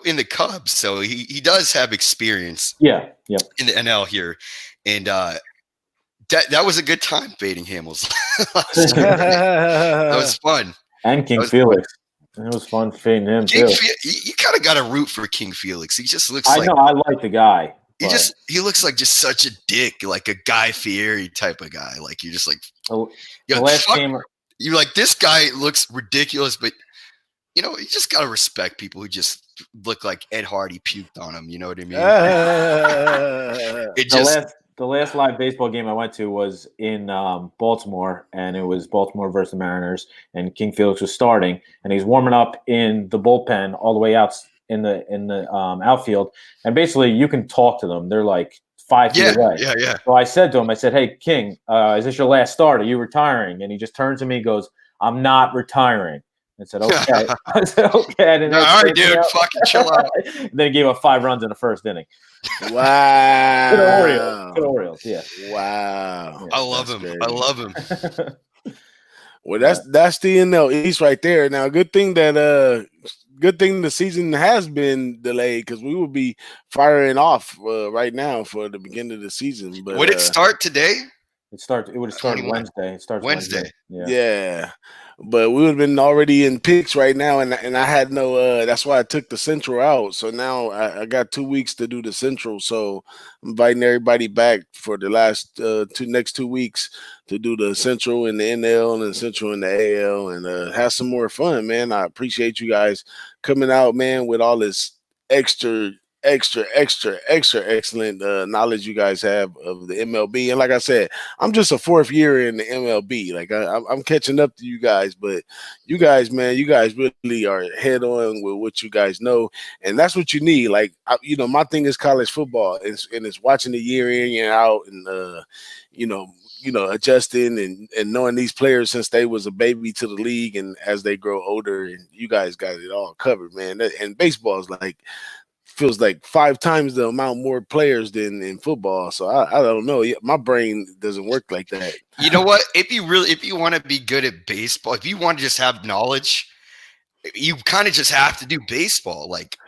in the Cubs, so he does have experience. Yeah. In the NL here. And that was a good time fading Hamels. That was fun. And King Felix. It was fun fading him too. You kind of got to root for King Felix. He just looks I like the guy. He looks like just such a dick, like a Guy Fieri type of guy. Like you're just like, the last game. You're like, this guy looks ridiculous, but you just gotta respect people who just look like Ed Hardy puked on him. You know what I mean? The last live baseball game I went to was in Baltimore, and it was Baltimore versus the Mariners, and King Felix was starting, and he's warming up in the bullpen all the way out in the outfield, and basically you can talk to them. They're like 5 feet away. Yeah. So I said to him, "Hey, King, is this your last start? Are you retiring?" And he just turned to me and goes, "I'm not retiring." I said, "Okay." I said, "Okay." And all right, dude, fucking chill out. And then he gave up 5 runs in the first inning. Wow. Good Orioles, yeah. Wow. I love him. Great. I love him. Well, that's the NLEast right there. Now, good thing the season has been delayed because we will be firing off right now for the beginning of the season. But would it start today? It would start Wednesday. It starts Wednesday. Yeah. But we would have been already in picks right now, and I had no. That's why I took the Central out. So now I got 2 weeks to do the Central. So I'm inviting everybody back for the last next 2 weeks to do the Central and the NL and the Central and the AL and have some more fun, man. I appreciate you guys coming out, man, with all this extra excellent knowledge you guys have of the MLB. And like I said, I'm just a 4th year in the MLB. Like I'm catching up to you guys, but you guys, man, you guys really are head on with what you guys know, and that's what you need. Like my thing is college football, and it's watching the year in and out, and adjusting and knowing these players since they was a baby to the league, and as they grow older, and you guys got it all covered, man. And baseball is feels like 5 times the amount more players than in football. So I don't know. My brain doesn't work like that. You know what? If you want to be good at baseball, if you want to just have knowledge, you kind of just have to do baseball. Like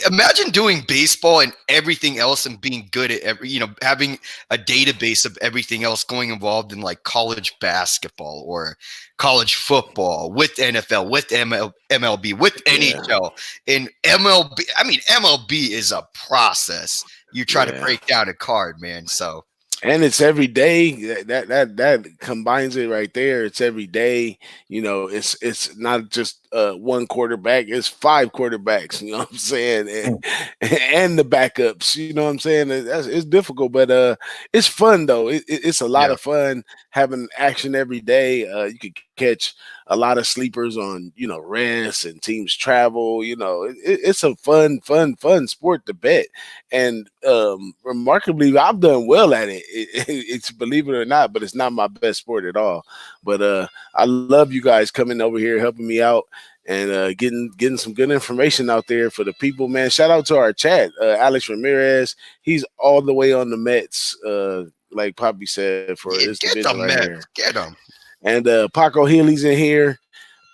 imagine doing baseball and everything else and being good at having a database of everything else going involved in like college basketball or college football with NFL, with MLB, with NHL and MLB. I mean, MLB is a process. You try to break down a card, man. So And it's every day. That combines it right there. It's every day. It's not just one quarterback. It's five quarterbacks. You know what I'm saying? And the backups. You know what I'm saying? It's difficult, but it's fun though. It's a lot Yeah. of fun having action every day. You could catch a lot of sleepers on rest and teams travel. It's a fun sport to bet. And remarkably, I've done well at it. It's believe it or not, but it's not my best sport at all. But I love you guys coming over here, helping me out, and getting some good information out there for the people, man. Shout out to our chat, Alex Ramirez. He's all the way on the Mets, like Papi said, for Yeah, this get the division right Mets. here. Get them. And Paco Healy's in here.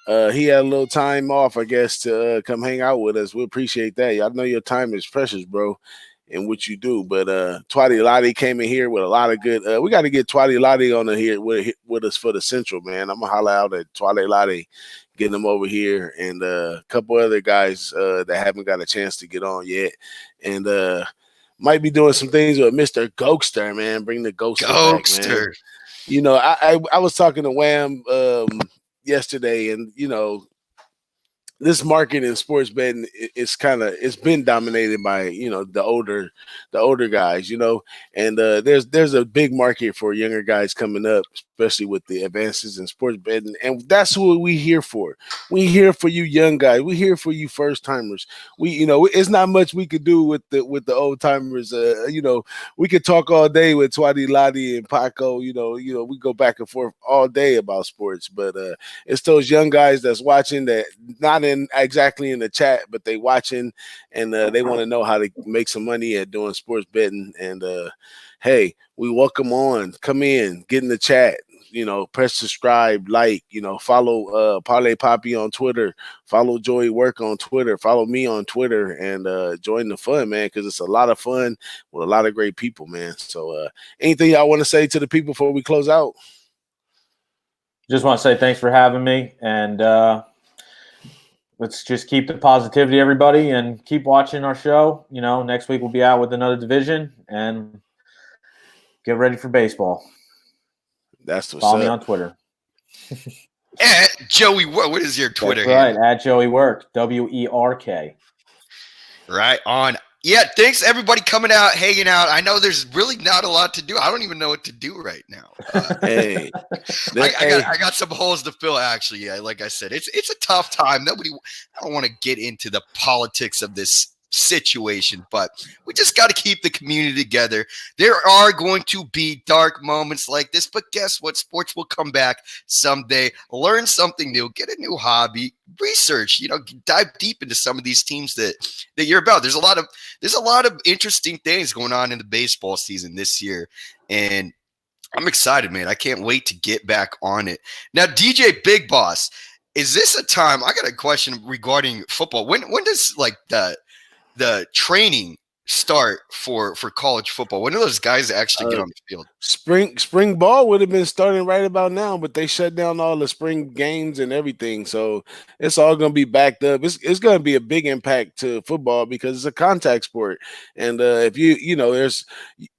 He had a little time off, I guess, to come hang out with us. We appreciate that. I know your time is precious, bro, in what you do. But Twadi Lottie came in here with a lot of good. We got to get Twadi Lottie on here with us for the Central, man. I'm gonna holler out at Twadi Lottie, getting them over here, and a couple other guys that haven't got a chance to get on yet, and might be doing some things with Mr. Ghoster, man. Bring the Ghoster back, man. Ghoster. I was talking to Wham yesterday, and this market in sports betting, it's been dominated by the older guys, and there's a big market for younger guys coming up, especially with the advances in sports betting, and that's what we here for. We here for you young guys. We here for you first timers. It's not much we could do with the old timers. We could talk all day with Twadi Lottie and Paco. We go back and forth all day about sports, but it's those young guys that's watching that not exactly in the chat, but they watching, and they want to know how to make some money at doing sports betting. And hey, we welcome on. Come in, get in the chat. Press subscribe, like, follow Parlay Papi on Twitter, follow Joey Work on Twitter, follow me on Twitter, and join the fun, man, because it's a lot of fun with a lot of great people, man. So anything y'all want to say to the people before we close out? Just want to say thanks for having me, and let's just keep the positivity, everybody, and keep watching our show. Next week we'll be out with another division, and get ready for baseball. That's what's Follow me up. on Twitter. At Joey, what is your Twitter? That's right, at Joey Work, WERK. Right on. Yeah, thanks everybody coming out, hanging out. I know there's really not a lot to do. I don't even know what to do right now. Hey, I got some holes to fill. Actually, like I said, it's a tough time. I don't want to get into the politics of this situation, but we just got to keep the community together. There are going to be dark moments like this, but guess what? Sports will come back someday. Learn something new, get a new hobby, research, dive deep into some of these teams that you're about. There's a lot of interesting things going on in the baseball season this year, and I'm excited, man. I can't wait to get back on it. Now, DJ Big Boss, is this a time? I got a question regarding football. When does like the training start for college football? When do those guys actually get on the field? Spring ball would have been starting right about now, but they shut down all the spring games and everything, so it's all going to be backed up. It's going to be a big impact to football because it's a contact sport, and if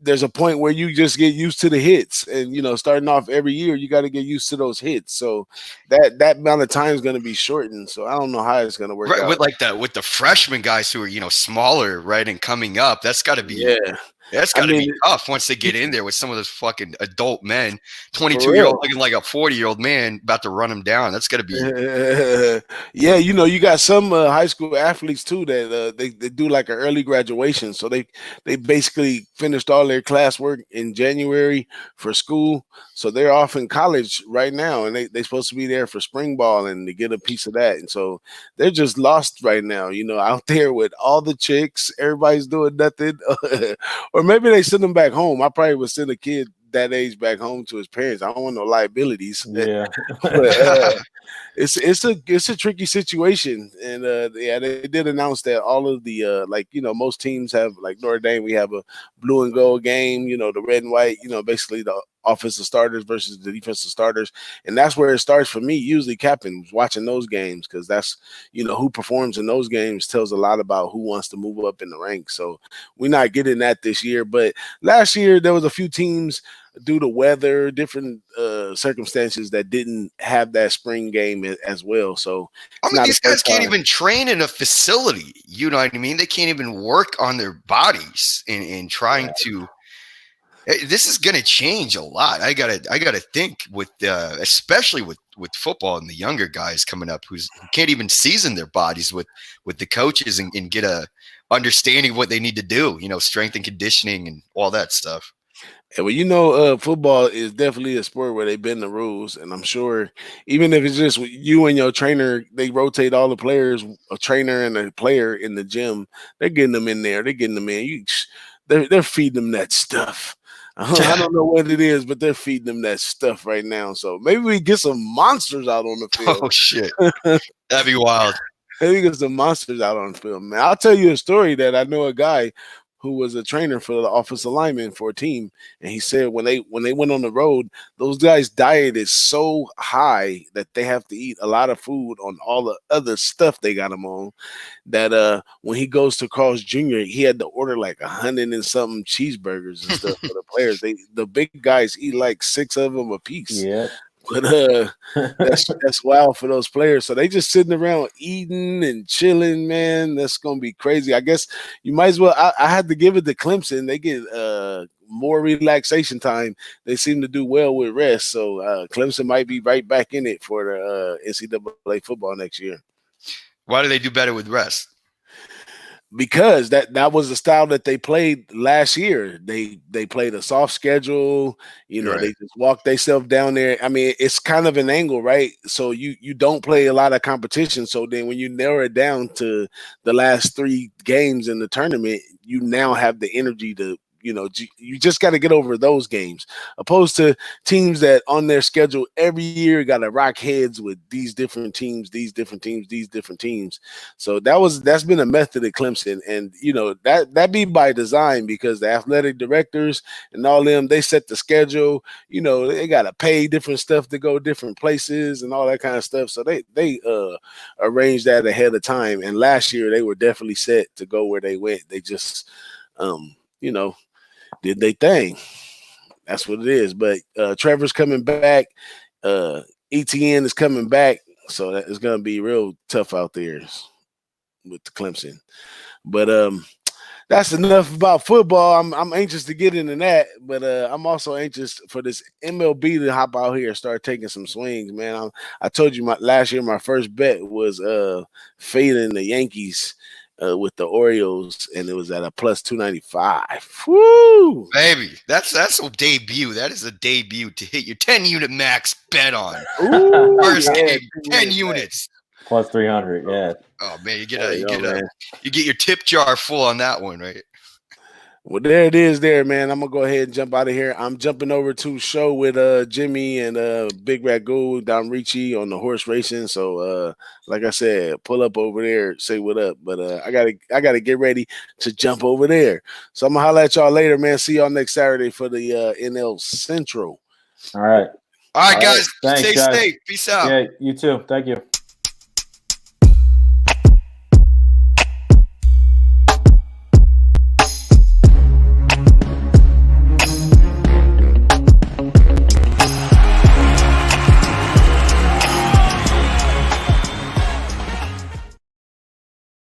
there's a point where you just get used to the hits, and starting off every year you got to get used to those hits, so that amount of time is going to be shortened. So I don't know how it's going to work out. With the freshman guys who are smaller, right, and coming up. That's got to be That's got to be tough once they get in there with some of those fucking adult men, 22-year-old looking like a 40-year-old man about to run them down. That's got to be. Yeah, you got some high school athletes too that they do like an early graduation. So they basically finished all their classwork in January for school. So they're off in college right now, and they're supposed to be there for spring ball and to get a piece of that. And so they're just lost right now, out there with all the chicks. Everybody's doing nothing. Or maybe they send them back home. I probably would send a kid that age back home to his parents. I don't want no liabilities. Yeah. But, it's a tricky situation, and they did announce that all of the most teams have, like Notre Dame, we have a blue and gold game, the red and white, basically offensive starters versus the defensive starters, and that's where it starts for me. Usually, capping, watching those games, because that's who performs in those games tells a lot about who wants to move up in the ranks. So we're not getting that this year, but last year there was a few teams due to weather, different circumstances that didn't have that spring game as well. So I mean, these guys can't even train in a facility. You know what I mean? They can't even work on their bodies in trying to. This is going to change a lot. I gotta think with especially with football and the younger guys coming up who can't even season their bodies with the coaches and get a understanding of what they need to do. Strength and conditioning and all that stuff. Yeah, well, football is definitely a sport where they bend the rules, and I'm sure even if it's just you and your trainer, they rotate all the players, a trainer and a player in the gym. They're getting them in there. They're getting them in. They're feeding them that stuff. I don't know what it is, but they're feeding them that stuff right now. So maybe we get some monsters out on the field. Oh shit, that'd be wild. Maybe get some monsters out on the field, man. I'll tell you a story that I know a guy who was a trainer for the offensive lineman for a team, and he said when they went on the road, those guys' diet is so high that they have to eat a lot of food on all the other stuff they got them on, that when he goes to Carl's Jr., he had to order like 100 and something cheeseburgers and stuff for the players. The big guys eat like 6 of them a piece. Yeah. But that's wild for those players. So they just sitting around eating and chilling, man. That's gonna be crazy. I guess you might as well. I had to give it to Clemson. They get more relaxation time. They seem to do well with rest. So Clemson might be right back in it for the NCAA football next year. Why do they do better with rest? Because that was the style that they played last year. They played a soft schedule, Right. They just walked themselves down there. I mean, it's kind of an angle, right? So you don't play a lot of competition. So then when you narrow it down to the last 3 games in the tournament, you now have the energy to, you just got to get over those games, opposed to teams that on their schedule every year got to rock heads with these different teams. So that's been a method at Clemson, and that be by design, because the athletic directors and all them, they set the schedule. They got to pay different stuff to go different places and all that kind of stuff. So they arranged that ahead of time. And last year they were definitely set to go where they went. They just did they thing. That's what it is. But Trevor's coming back. ETN is coming back. So that is going to be real tough out there with the Clemson. But that's enough about football. I'm anxious to get into that, but I'm also anxious for this MLB to hop out here and start taking some swings, man. I told you last year my first bet was fading the Yankees with the Orioles, and it was at a plus 295. Woo! Baby, that's a debut. That is a debut to hit your 10-unit max bet on. Ooh, First game, 10 units. Plus 300, yeah. Oh man, you get your tip jar full on that one, right? Well, there it is there, man. I'm going to go ahead and jump out of here. I'm jumping over to show with Jimmy and Big Ragu, Don Ricci on the horse racing. So, like I said, pull up over there, say what up. But I gotta get ready to jump over there. So I'm going to holler at y'all later, man. See y'all next Saturday for the NL Central. All right. All right, guys. Thanks, Stay guys. safe. Peace out. Yeah, you too. Thank you.